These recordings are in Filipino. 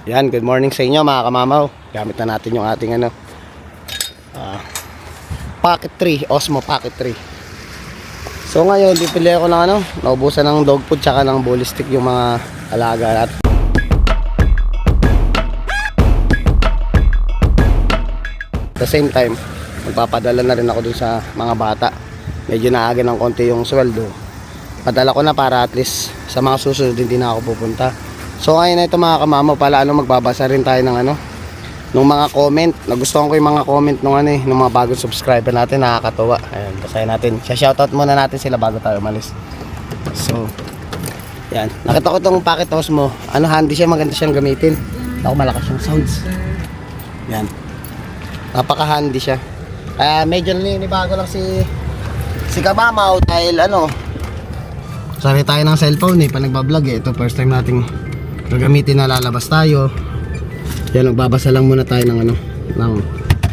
Yan, good morning sa inyo mga kamamaw. Gamit na natin yung ating Pocket 3, Osmo Pocket 3. So ngayon, bibili ako ng naubusan ng dog food tsaka ng bully stick yung mga alaga natin. At the same time, magpapadala na rin ako dun sa mga bata. Medyo naaga ng konti yung sweldo. Padala ko na para at least sa mga susunod hindi na ako pupunta. So ngayon na ito mga kamamaw, pala magbabasa rin tayo ng nung mga comment. Nagustuhan ko yung mga comment nung nung mga bagong subscriber natin, nakakatuwa. Ayan, basahin natin. Shoutout muna natin sila bago tayo umalis. So, yan. Nakita ko tong Pocket Osmo. Handy siya, maganda siyang gamitin. Ako malakas yung sounds. Yan. Napaka-handy siya. Medyo ninibago lang si kamamaw dahil sorry tayo ng cellphone pa nagbablog Ito first time nating gagamitin na lalabas tayo. Yan, magbabasa lang muna tayo ng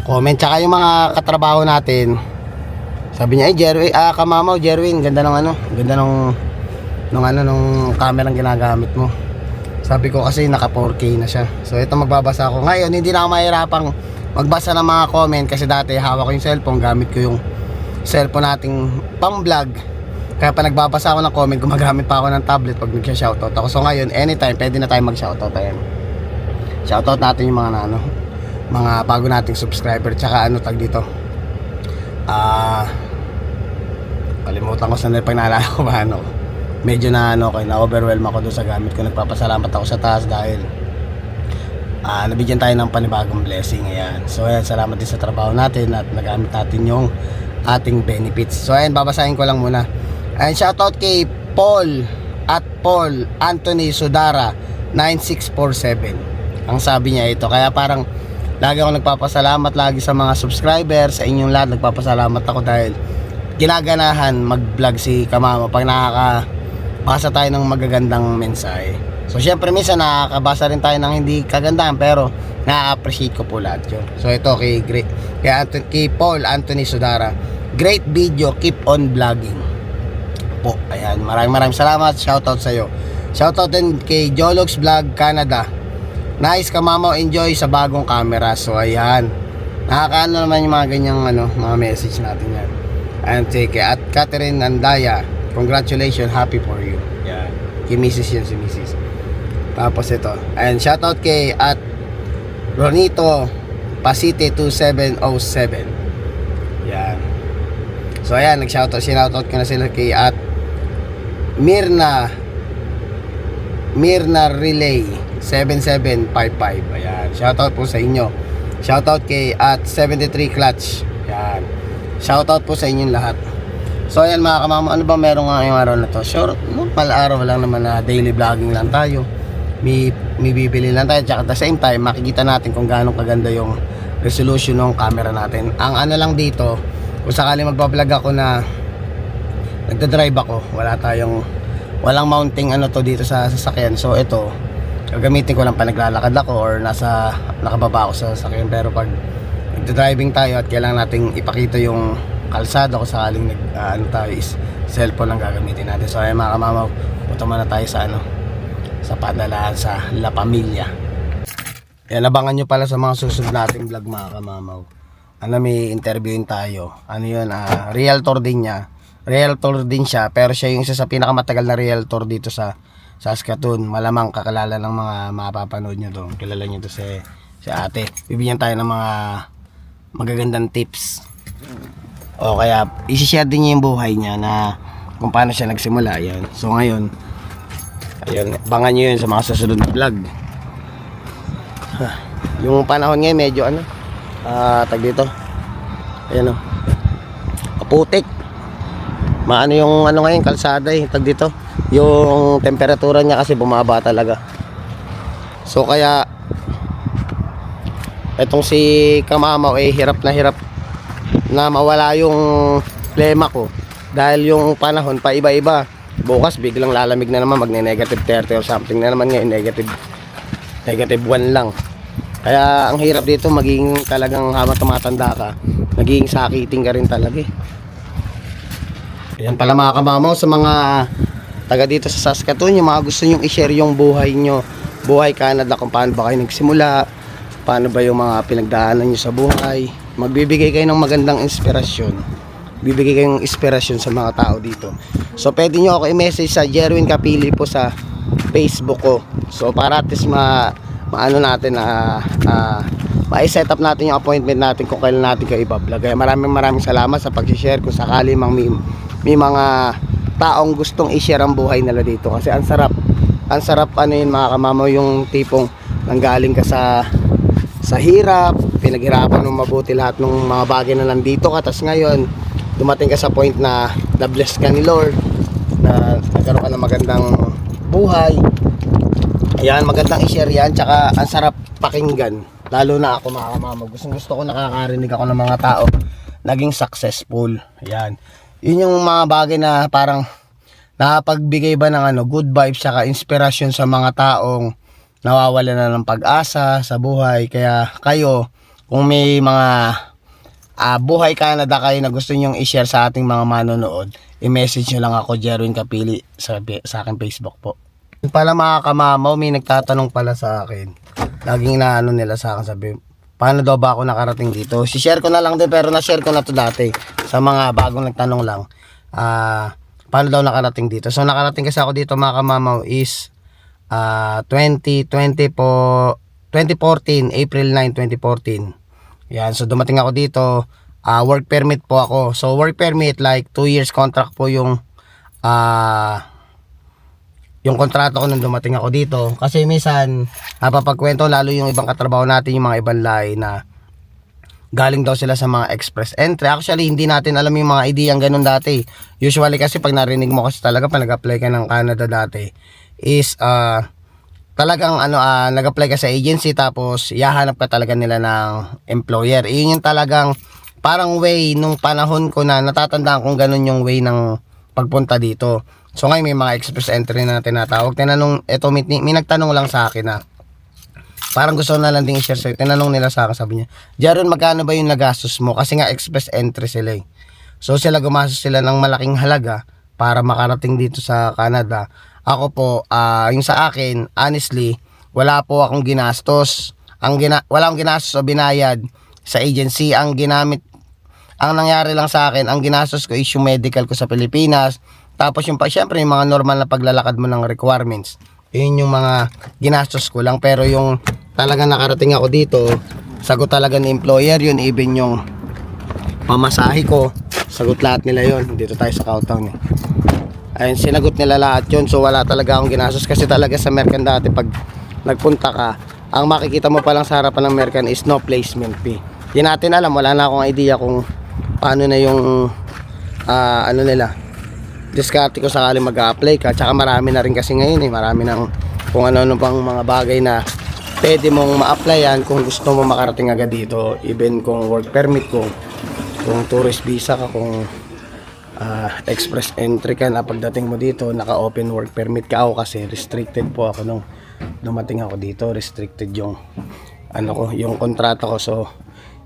comment. Tsaka yung mga katrabaho natin, sabi niya, Jerwin, kamamaw, Jerwin, ganda ng ganda nung camera ang ginagamit mo. Sabi ko kasi naka 4K na siya. So ito magbabasa ako. Ngayon, hindi na ako mahirapang magbasa ng mga comment kasi dati hawak ko yung cellphone, gamit ko yung cellphone nating pang vlog. Kaya pa nagbabasa ako ng comment, gumagamit pa ako ng tablet pag nagsha-shoutout ako. So ngayon, anytime, pwede na tayo mag-shoutout. Ayan. Shoutout natin yung mga bago nating subscriber. Tsaka tag dito. Kalimutan ko saan pag naalala ko ba medyo na-overwhelm ako doon sa gamit ko. Nagpapasalamat ako sa taas dahil nabigyan tayo ng panibagong blessing. Ayan. So ayan, salamat din sa trabaho natin at nagamit natin yung ating benefits. So ayan, babasahin ko lang muna. And shoutout kay Paul Anthony Sudara 9647. Ang sabi niya ito, kaya parang lagi ako nagpapasalamat lagi sa mga subscriber, sa inyong lahat nagpapasalamat ako dahil ginaganahan mag-vlog si kamama pag nakakabasa tayo ng magagandang mensahe. So syempre minsan nakakabasa rin tayo ng hindi kagandahan pero na-appreciate ko po lahat yun. So ito kay Paul Anthony Sudara, great video, keep on vlogging po. Ayan, maraming salamat, shoutout sa iyo. Shoutout din kay Jolox Vlog Canada. Nice kamamaw, enjoy sa bagong camera. So ayan, nakakaano naman yung mga ganyang mga message natin yan. And take at Catherine Andaya, congratulations, happy for you. Yan, kay Mrs. yan, si Mrs. Tapos ito, and shoutout kay at Ronito Pasite 2707. Yan. So ayan, sinoutout ko na sila kay at Mirna Relay 7755. Ayan, shoutout po sa inyo. Shoutout kay at 73 Clutch. Ayan, shoutout po sa inyong lahat. So ayan mga kamama, ano ba meron ngayong araw na to? Sure, araw lang naman na daily vlogging lang tayo. May bibili lang tayo. Tsaka at the same time, makikita natin kung gaano kaganda yung resolution ng camera natin. Ang lang dito, kung sakali magbablog ako na nagdadrive ako, walang mounting to dito sa sasakyan. So ito, gagamitin ko lang pa naglalakad ako or nakababa ako sa sasakyan. Pero pag nagdadriving tayo at kailangan nating ipakita yung kalsada kung sakaling tayo is cellphone lang gagamitin natin. So ayun mga kamamaw, punta muna tayo sa padalaan sa La Familia. Yan, abangan nyo pala sa mga susunod nating vlog mga kamamaw. May interviewin tayo. Realtor din niya. Realtor din siya, pero siya yung isa sa pinakamatagal na realtor dito sa Saskatoon. Malamang kakalala ng mga mapapanood nyo doon. Kilala nyo to si ate. Bibigyan tayo ng mga magagandang tips. O kaya, isi-share din niya yung buhay niya na kung paano siya nagsimula. Yan. So ngayon, ayun, abangan nyo yun sa mga susunod na vlog. Yung panahon ngayon medyo tag dito. Ayan kaputik. Maano yung ngayon kalsada tag dito. Yung temperatura niya kasi bumaba talaga. So kaya etong si kamamaw hirap na mawala yung plema ko dahil yung panahon pa iba-iba. Bukas biglang lalamig na naman, magne-negative 30 or something na naman. Ngayon negative 1 lang. Kaya ang hirap dito, maging talagang habang tumatanda ka, naging sakiting ka rin talaga Ayan pala mga kamamaw, sa mga taga dito sa Saskatoon, yung mga gusto nyong i-share yung buhay nyo buhay Canada, kung paano ba kayo nagsimula, paano ba yung mga pinagdaanan nyo sa buhay. Magbibigay kayo ng magandang inspirasyon, bibigay kayong inspirasyon sa mga tao dito. So pwede nyo ako i-message sa Jerwin Capili po sa Facebook ko. So para at least maano natin ma-set up natin yung appointment natin kung kailan natin kayo iba-vlog. Kaya maraming salamat sa pag-share kung sakali mang may mga taong gustong i-share ang buhay nila dito. Kasi ang sarap ano yun mga kamamaw, yung tipong nanggaling ka sa hirap, pinaghirapan mo mabuti lahat ng mga bagay na nandito ka, tas ngayon dumating ka sa point na na-bless ka ni Lord, na nagkaroon ka ng magandang buhay. Ayan, magandang i-share yan, tsaka ang sarap pakinggan. Lalo na ako mga kamamaw, gusto ko nakakarinig ako ng mga tao naging successful. Ayan, yun yung mga bagay na parang nakapagbigay ba ng good vibes tsaka inspirasyon sa mga taong nawawala na ng pag-asa sa buhay. Kaya kayo, kung may mga buhay Canada kayo na gusto nyong i-share sa ating mga manonood, i-message nyo lang ako, Jerwin Capili, sa aking Facebook po. Pala mga kamamaw, may nagtatanong pala sa akin. Laging inaano nila sa akin, sabi, paano daw ba ako nakarating dito? Si-share ko na lang din, pero na-share ko na to dati. Sa mga bagong nagtanong lang, paano daw nakarating dito? So nakarating kasi ako dito mga kamamaw is 2014, April 9, 2014. Yan, so dumating ako dito, work permit po ako. So work permit, like 2 years contract po yung kontrato ko nung dumating ako dito. Kasi minsan, napapagkwento lalo yung ibang katrabaho natin, yung mga ibang lahi na galing daw sila sa mga express entry. Actually, hindi natin alam yung mga ideyang ganun dati. Usually kasi pag narinig mo kasi talaga, pag nag-apply ka ng Canada dati, is talagang nag-apply ka sa agency, tapos ihahanap ka talaga nila ng employer. Iyon yung talagang parang way nung panahon ko na natatandaan kong ganun yung way ng pagpunta dito. So ngayon may mga express entry na tinatawag. May nagtanong lang sa akin na parang gusto na lang din i-share sa'yo. Tinanong nila sa akin, sabi niya, Jaron, magkano ba yung nagastos mo? Kasi nga express entry sila eh. So sila gumastos sila ng malaking halaga para makarating dito sa Canada. Ako po, yung sa akin, honestly, wala po akong ginastos. Wala akong ginastos o binayad sa agency. Ang nangyari lang sa akin, ang ginastos ko is yung medical ko sa Pilipinas. Tapos syempre yung mga normal na paglalakad mo ng requirements. Yun yung mga ginastos ko lang. Pero yung talaga nakarating ako dito, sagot talaga ni employer yun. Even yung pamasahe ko, sagot lahat nila yun. Dito tayo sa Cowtown eh. Ayun, sinagot nila lahat yun. So wala talaga akong ginastos. Kasi talaga sa American dati, pag nagpunta ka, ang makikita mo pa lang sa harapan ng American is no placement fee. Di natin alam, wala na akong idea kung paano na yung nila. Diskarte ko sakali mag-a-apply ka. Tsaka marami na rin kasi ngayon eh. Marami nang kung ano-ano pang mga bagay na pwede mong ma-applyan kung gusto mo makarating agad dito. Even kung work permit ko, kung tourist visa ka, kung express entry ka na pagdating mo dito, naka-open work permit ka. Ako kasi restricted po ako nung dumating ako dito. Restricted yung yung kontrata ko. So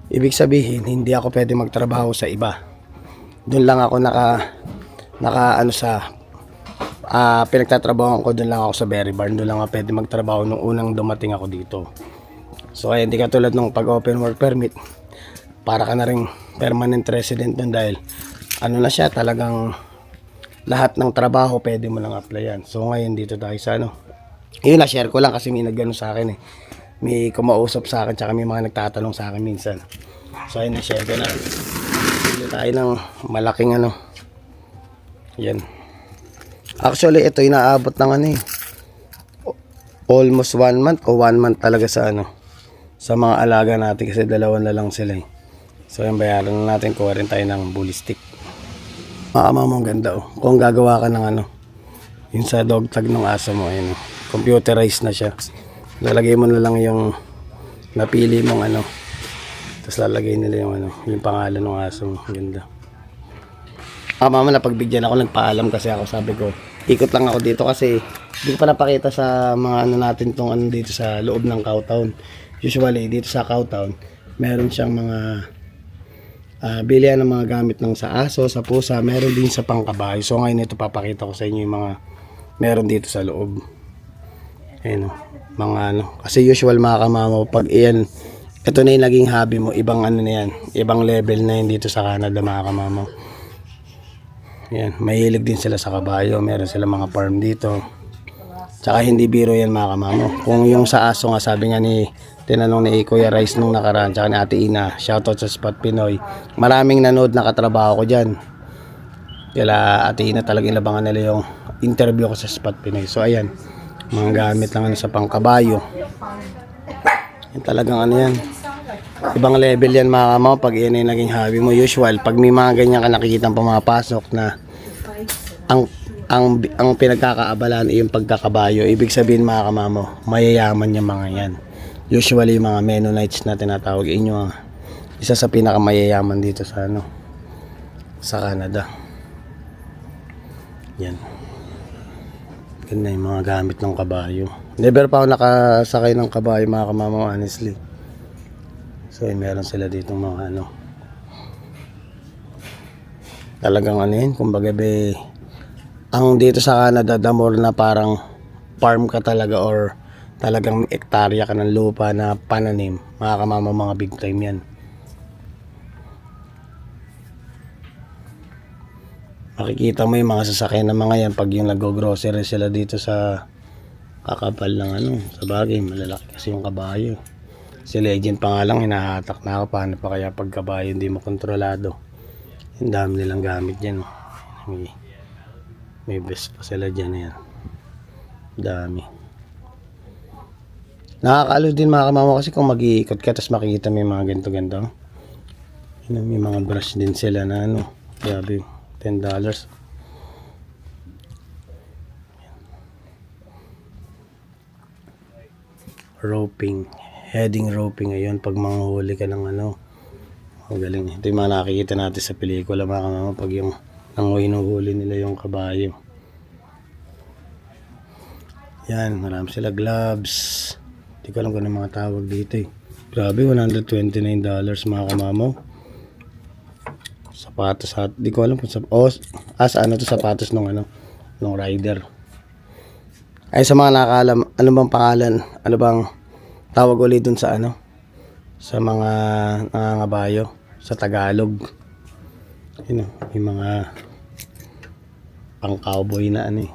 ibig sabihin, hindi ako pwede magtrabaho sa iba. Doon lang ako pinagtatrabaho ko, doon lang ako sa Berry Barn. Doon lang ako pwede magtrabaho nung unang dumating ako dito. So ay hindi katulad nung pag-open work permit, para ka na ring permanent resident doon, dahil na siya, talagang lahat ng trabaho pwede mo lang applyan. So ngayon dito tayo sa yun, na-share ko lang kasi may nagano sa akin eh. May kumausap sa akin, tsaka may mga nagtatanong sa akin minsan. So ayun, na-share ko na. Dito tayo ng malaking yan. Actually ito inaabot ng almost 1 month o 1 month talaga sa sa mga alaga natin, kasi dalawa na lang sila eh. So yung bayaran na natin, kuha rin tayo ng bully stick. Mamang ganda oh. Kung gagawa ka ng yung sa dog tag ng aso mo, ayun, computerized na siya. Lalagay mo na lang yung napili mong tapos lalagay nila yung pangalan ng aso mo. Ganda. Mama, napagbigyan ako, nagpaalam kasi ako, sabi ko ikot lang ako dito kasi hindi ko pa napakita sa mga natin tong dito sa loob ng Cowtown. Usually dito sa Cowtown meron siyang mga bilihan ng mga gamit ng sa aso, sa pusa, meron din sa pangkabahay. So ngayon ito papakita ko sa inyo yung mga meron dito sa loob. Ayun, mga ano. Kasi usual mga kamamo, pag iyan, ito na yung naging hobby mo, ibang ano na yan, ibang level na yun dito sa Canada mga kamamo. Yan, mahilig din sila sa kabayo, meron sila mga farm dito. Tsaka hindi biro yan mga kamamo. Kung yung sa aso nga, sabi nga ni, tinanong ni Kuya Rice nung nakaraan, tsaka ni Ate Ina, shoutout sa Spot Pinoy. Maraming nanood na katrabaho ko dyan. Kaya Ate Ina talagang ilabangan nila yung interview ko sa Spot Pinoy. So ayan, mga gamit lang ano sa pangkabayo. Yan talagang ano yan. Ibang level yan mga kamamo pag yan ay naging hobby mo. Usual, pag may mga ganyan ka nakikitang pumapasok na ang pinagkakaabalan ay yung pagkakabayo. Ibig sabihin mga kamamo, mayayaman yung mga yan. Usually yung mga Mennonites na tinatawag inyo, isa sa pinakamayayaman dito sa ano, sa Canada. Yan. Ganyan yung mga gamit ng kabayo. Never pa ako nakasakay ng kabayo mga kamamo, honestly. So meron sila dito mga ano. Talagang ano yun, kumbaga be, ang dito sa Canada, the more na parang farm ka talaga or talagang ektarya ka ng lupa na pananim, mga kamama, mga big time yan. Makikita mo yung mga sasakyan ng mga yan pag yung nag-grocery sila dito sa kakapal ng ano, sa bagay, malalaki kasi yung kabayo. Si Legend pa nga lang, hinahatak na ako, paano pa kaya pag kabayo hindi mo kontrolado. Yung dami nilang gamit dyan. May best pa sila dyan yan. Dami. Nakakaalo din mga kamama kasi kung mag-iikot ka tapos makikita may mga ganito-ganito. May mga brush din sila na ano. Grabe, $10. Roping. Heading roping ngayon pag manghuli ka ng ano. Galing. Ito yung mga nakikita natin sa pelikula mga kamama pag yung hinuhuli nila yung kabayo. Yan, marami sila gloves. Hindi ko alam kung ano mga tawag dito eh. Grabe, $129 mga kamamo. Sapatos at di ko alam kung ano to, sapatos nung ano, nung rider. Ay sa mga nakakaalam, ano bang pangalan? Ano bang tawag ulit dun sa ano? Sa mga nangangabayo sa Tagalog. Yun, may mga pang-cowboy na ano eh.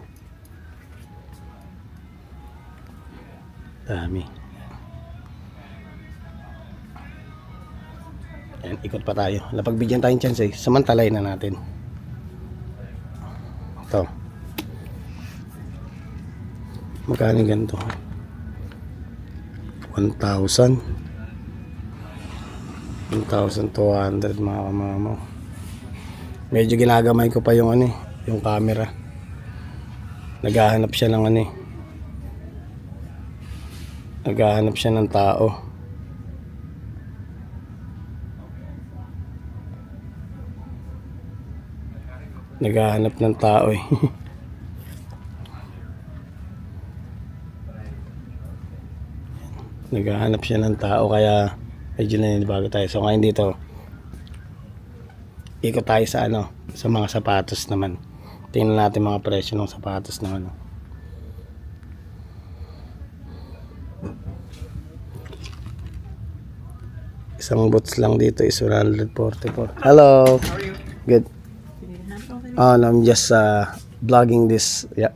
Dami. Ayan, ikot pa tayo. Napagbigyan tayong chance eh. Samantalay na natin. Ito. Magkano ganito? 1,000. 1,200 mga kamamo. Medyo ginagamay ko pa yung ano eh, yung camera. Naghahanap siya ng ano eh. Naghahanap siya ng tao. Naghahanap ng tao eh. Naghahanap siya ng tao kaya medyo naninibago tayo. So ngayon dito, ikot tayo sa ano, sa mga sapatos naman. Tingnan natin mga presyo ng sapatos na ano. Isang boots lang dito is 144. Hello. How are you? Good. Oh, no, I'm just vlogging this. Yeah.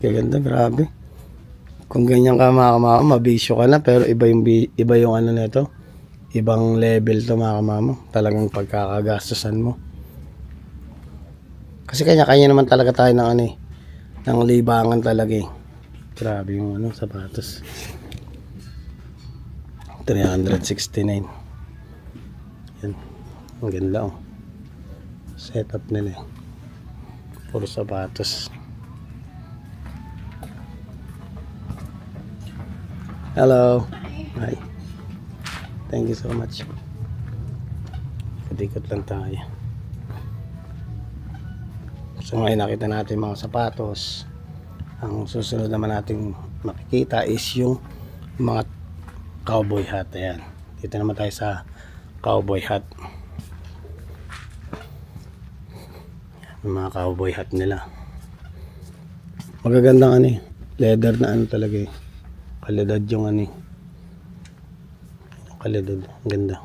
Ganda, grabe. Kung ganyan ka mga kamama, mabisyo ka na, pero iba yung ano nito. Ibang level to mga kamama. Talagang pagkakagastusan mo. Kasi kanya-kanya naman talaga tayo ng ano eh, ng libangan talaga eh. Grabe yung ano, sapatos. 369. Yan. Ang ganda oh. Setup nila eh. Puro sapatos. Hello. Hi. Thank you so much. Ikot lang tayo. So ngayon nakita natin mga sapatos. Ang susunod naman natin makikita is yung mga cowboy hat. Ayan. Dito naman tayo sa cowboy hat. Yung mga cowboy hat nila. Magagandang ano eh. Leather na ano talaga eh. Kalidad yung ano eh. Kalidad. Ang ganda.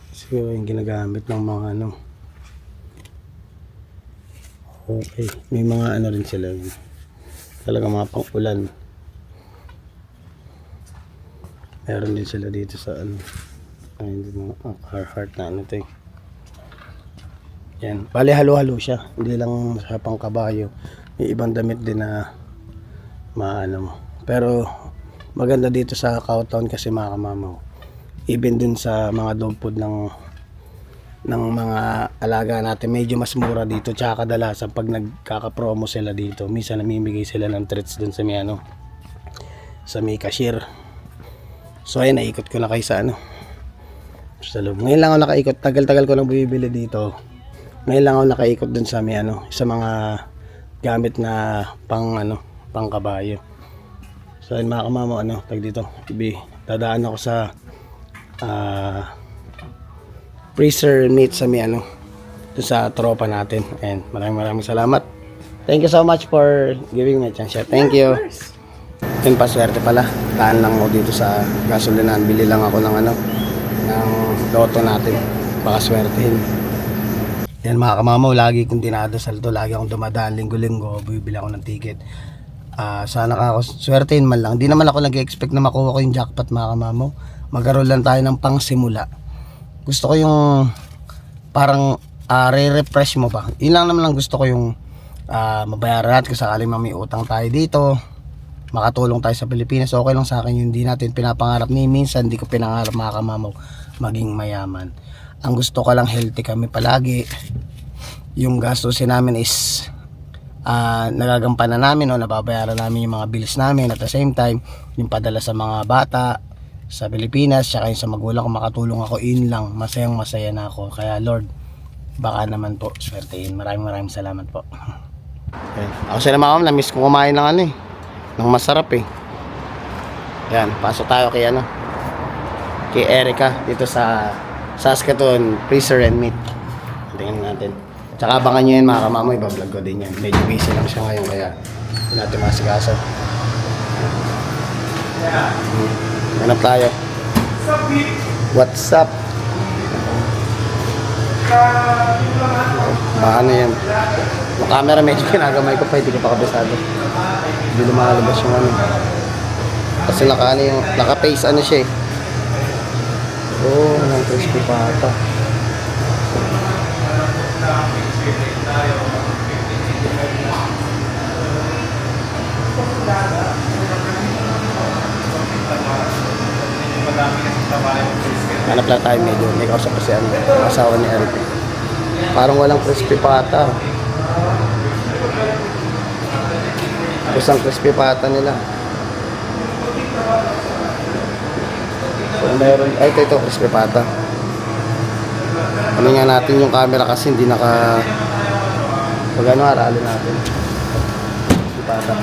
Siguro yung ginagamit ng mga ano. Okay. May mga ano rin sila. Talaga mga pang-ulan. Meron din sila dito sa ano. Ay, hindi mga Carhartt na ano to eh. Yan. Bali halo-halo siya. Hindi lang sa pang kabayo. May ibang damit din na maano mo. Pero maganda dito sa Cowtown kasi mga kamamaw. Even dun sa mga dog food ng mga alaga natin, medyo mas mura dito. Tsaka kadalasan pag nagkaka-promo sila dito, minsan namimigay sila ng treats dun sa may ano, sa may cashier. So ayun, naikot ko na kayo sa ano, sa loob. Ngayon lang ako nakaikot, tagal-tagal ko nang bumibili dito. Ngayon lang ako nakaikot dun sa may ano, sa mga gamit na pang ano, pang kabayo. So ayun mga kamamaw, ano, tag dito, dadaan ako sa freezer meat sa may ano, dun sa tropa natin. And maraming salamat. Thank you so much for giving me a chance. Thank you. Yun, paswerte pala. Daan lang ako dito sa gasolinahan. Bili lang ako ng ano, ng loto natin. Baka swertehin. Yan mga kamamaw, lagi kong dinadasal to. Lagi akong dumadaan linggo-linggo. Bibili ako ng ticket. Sana ako swertehin man lang. Di naman ako nag-expect na makuha ko yung jackpot mga kamamaw. Magkaroon lang tayo ng pangsimula. Gusto ko yung parang re-refresh mo ba. Yun lang naman lang gusto ko yung mabayaran natin kung sakaling may utang tayo dito. Makatulong tayo sa Pilipinas, okay lang sa akin yun. Hindi natin pinapangarap ni minsan, hindi ko pinangarap mga kamamaw maging mayaman. Ang gusto ko lang healthy kami palagi. Yung gastusin namin is nagagampanan namin o nababayaran namin yung mga bills namin. At the same time, yung padala sa mga bata sa Pilipinas, tsaka yung sa magulang ko, makatulong ako, yun lang. Masayang masaya na ako. Kaya Lord, baka naman po swertein. Maraming salamat po. Okay. Ako sila mga kamamaw, na-miss ko kumain ng ano eh, ng masarap eh. Yan, pasok tayo kay ano, kay Erica dito sa Saskatoon Freezer and Meat. Tingnan natin. Tsaka abangan nyo yan mga kamamo, ibablog ko din yan. Medyo busy lang siya ngayon kaya hindi natin masikaso. Hanap tayo. What's up? Ano yan? Yung camera medyo kinagamay ko pa, hindi ko pa kabisado. Hindi lumalabas yung ano. Kasi naka-face ano siya eh. Oh, ng crispy pata. Hanap lang tayo medyo. May kausap kasi ano, asawa ni Eric. Parang walang crispy pata. Kusang crispy pata nila. So, meron, ay ito crispy pata. Ano nga natin yung camera kasi hindi naka pag ano, aralin natin. Crispy pata.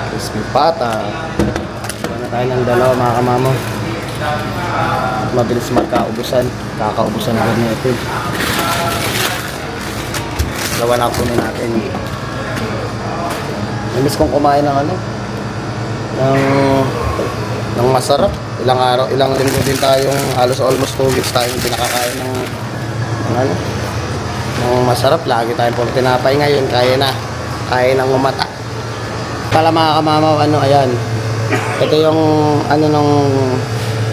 Crispy pata. Wala na tayo ng dalawa mga kamamo. Mabilis magkaubusan. Kakaubusan na rin ito. Dalawa na kunin natin. Namiss kong kumain ng ano, ng masarap. Ilang araw, ilang linggo din tayong halos almost 2 weeks tayong hindi nakakain ng ano, ng masarap. Lagi tayong puro tinapay. Ngayon kaya nang umata. Pala mga kamamaw, ano, ayan. Ito yung ano nung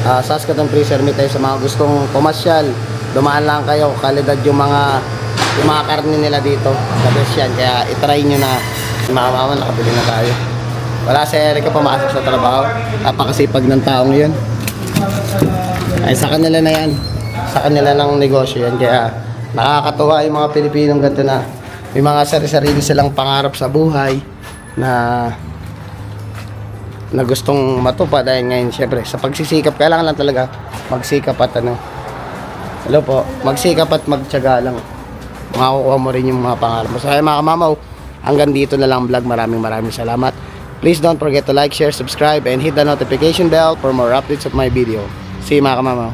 Saskatoon Freezer Meat. Tayo sa mga gustong pumasyal, dumaan lang kayo. Kalidad yung mga karne nila dito. The best yan. Kaya itry nyo na. Mga kamamaw, nakabili na tayo. Wala si Erica pumasok sa trabaho. Napakasipag ng taong yun. Ay sa kanila na yan. Sa kanila ng negosyo yan. Kaya nakakatuwa yung mga Pilipinong ganito na may mga sarili silang pangarap sa buhay na gustong matupad. Dahil ngayon syempre sa pagsisikap, kailangan lang talaga magsikap at ano. Hello po. Magsikap at magtiyaga lang. Makukuha mo rin yung mga pangarap mo. So ay mga kamamaw, hanggang dito na lang vlog. Maraming salamat. Please don't forget to like, share, subscribe, and hit the notification bell for more updates of my video. See you mga kamamaw.